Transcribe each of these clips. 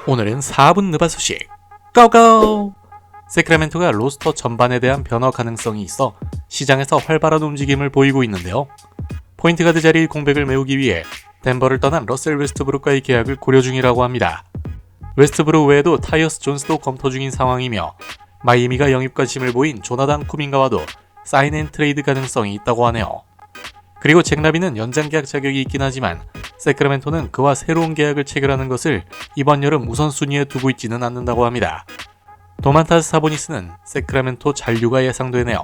오늘은 4분 느바 소식 고고! 세크라멘토가 로스터 전반에 대한 변화 가능성이 있어 시장에서 활발한 움직임을 보이고 있는데요. 포인트 가드 자리 공백을 메우기 위해 덴버를 떠난 러셀 웨스트브룩과의 계약을 고려 중이라고 합니다. 웨스트브룩 외에도 타이어스 존스도 검토 중인 상황이며 마이애미가 영입 관심을 보인 조나단 쿠민가와도 사인 앤 트레이드 가능성이 있다고 하네요. 그리고 잭 라빈은 연장 계약 자격이 있긴 하지만 세크라멘토는 그와 새로운 계약을 체결하는 것을 이번 여름 우선순위에 두고 있지는 않는다고 합니다. 도만타스 사보니스는 세크라멘토 잔류가 예상되네요.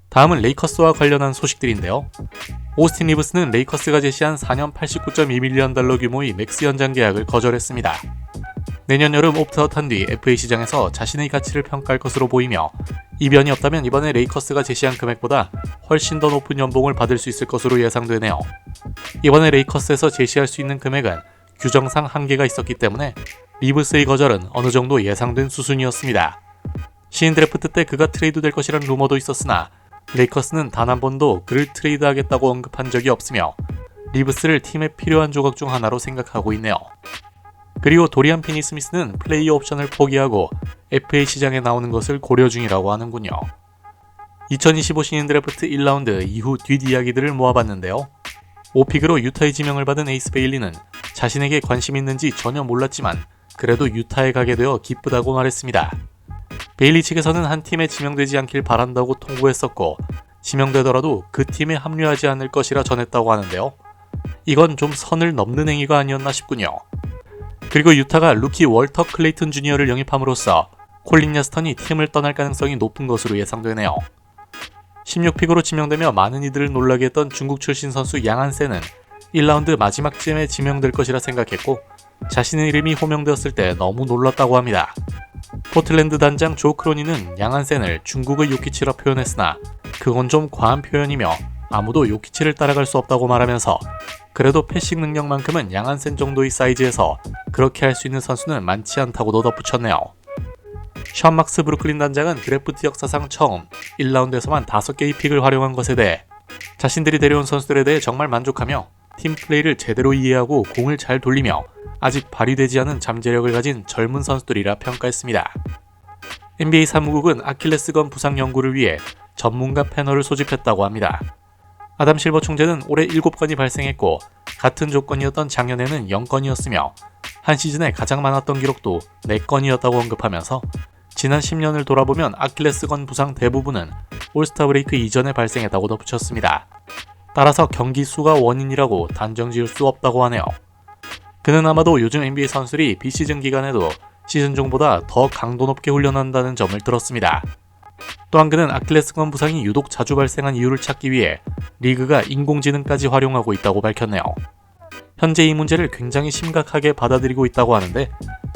다음은 레이커스와 관련한 소식들인데요. 오스틴 리브스는 레이커스가 제시한 4년 89.2밀리언 달러 규모의 맥스 연장 계약을 거절했습니다. 내년 여름 옵트아웃한 뒤 FA 시장에서 자신의 가치를 평가할 것으로 보이며 이변이 없다면 이번에 레이커스가 제시한 금액보다 훨씬 더 높은 연봉을 받을 수 있을 것으로 예상되네요. 이번에 레이커스에서 제시할 수 있는 금액은 규정상 한계가 있었기 때문에 리브스의 거절은 어느 정도 예상된 수순이었습니다. 시인 드래프트 때 그가 트레이드될 것이란 루머도 있었으나 레이커스는 단 한 번도 그를 트레이드하겠다고 언급한 적이 없으며 리브스를 팀에 필요한 조각 중 하나로 생각하고 있네요. 그리고 도리안 피니 스미스는 플레이어 옵션을 포기하고 FA 시장에 나오는 것을 고려 중이라고 하는군요. 2025 신인 드래프트 1라운드 이후 뒷이야기들을 모아봤는데요. 5픽으로 유타의 지명을 받은 에이스 베일리는 자신에게 관심이 있는지 전혀 몰랐지만 그래도 유타에 가게 되어 기쁘다고 말했습니다. 베일리 측에서는 한 팀에 지명되지 않길 바란다고 통보했었고 지명되더라도 그 팀에 합류하지 않을 것이라 전했다고 하는데요. 이건 좀 선을 넘는 행위가 아니었나 싶군요. 그리고 유타가 루키 월터 클레이튼 주니어를 영입함으로써 콜린 야스턴이 팀을 떠날 가능성이 높은 것으로 예상되네요. 16픽으로 지명되며 많은 이들을 놀라게 했던 중국 출신 선수 양한센은 1라운드 마지막쯤에 지명될 것이라 생각했고 자신의 이름이 호명되었을 때 너무 놀랐다고 합니다. 포틀랜드 단장 조 크로니는 양한센을 중국의 요키치라 표현했으나 그건 좀 과한 표현이며 아무도 요키치를 따라갈 수 없다고 말하면서 그래도 패싱 능력만큼은 양한센 정도의 사이즈에서 그렇게 할 수 있는 선수는 많지 않다고도 덧붙였네요. 션 막스 브루클린 단장은 드래프트 역사상 처음 1라운드에서만 5개의 픽을 활용한 것에 대해 자신들이 데려온 선수들에 대해 정말 만족하며 팀 플레이를 제대로 이해하고 공을 잘 돌리며 아직 발휘되지 않은 잠재력을 가진 젊은 선수들이라 평가했습니다. NBA 사무국은 아킬레스건 부상 연구를 위해 전문가 패널을 소집했다고 합니다. 아담 실버 총재는 올해 7건이 발생했고 같은 조건이었던 작년에는 0건이었으며 한 시즌에 가장 많았던 기록도 4건이었다고 언급하면서 지난 10년을 돌아보면 아킬레스건 부상 대부분은 올스타 브레이크 이전에 발생했다고 덧붙였습니다. 따라서 경기 수가 원인이라고 단정 지을 수 없다고 하네요. 그는 아마도 요즘 NBA 선수들이 비시즌 기간에도 시즌 중보다 더 강도 높게 훈련한다는 점을 들었습니다. 또한 그는 아킬레스건 부상이 유독 자주 발생한 이유를 찾기 위해 리그가 인공지능까지 활용하고 있다고 밝혔네요. 현재 이 문제를 굉장히 심각하게 받아들이고 있다고 하는데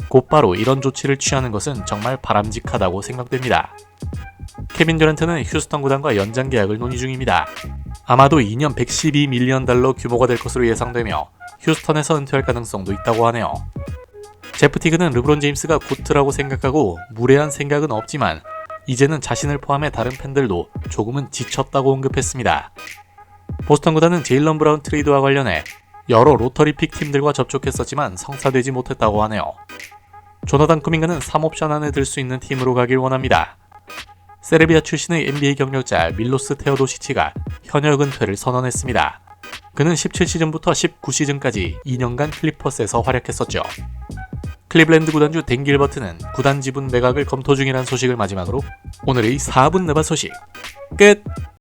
곧바로 이런 조치를 취하는 것은 정말 바람직하다고 생각됩니다. 케빈 듀란트는 휴스턴 구단과 연장 계약을 논의 중입니다. 아마도 2년 112밀리언 달러 규모가 될 것으로 예상되며 휴스턴에서 은퇴할 가능성도 있다고 하네요. 제프 티그는 르브론 제임스가 고트라고 생각하고 무례한 생각은 없지만 이제는 자신을 포함해 다른 팬들도 조금은 지쳤다고 언급했습니다. 보스턴 구단은 제일런 브라운 트레이드와 관련해 여러 로터리 픽 팀들과 접촉했었지만 성사되지 못했다고 하네요. 조나단 쿠밍가는 3옵션 안에 들 수 있는 팀으로 가길 원합니다. 세르비아 출신의 NBA 경력자 밀로스 테오도시치가 현역 은퇴를 선언했습니다. 그는 17시즌부터 19시즌까지 2년간 클리퍼스에서 활약했었죠. 클리블랜드 구단주 댄 길버트는 구단 지분 매각을 검토 중이라는 소식을 마지막으로 오늘의 4분 느바 소식 끝!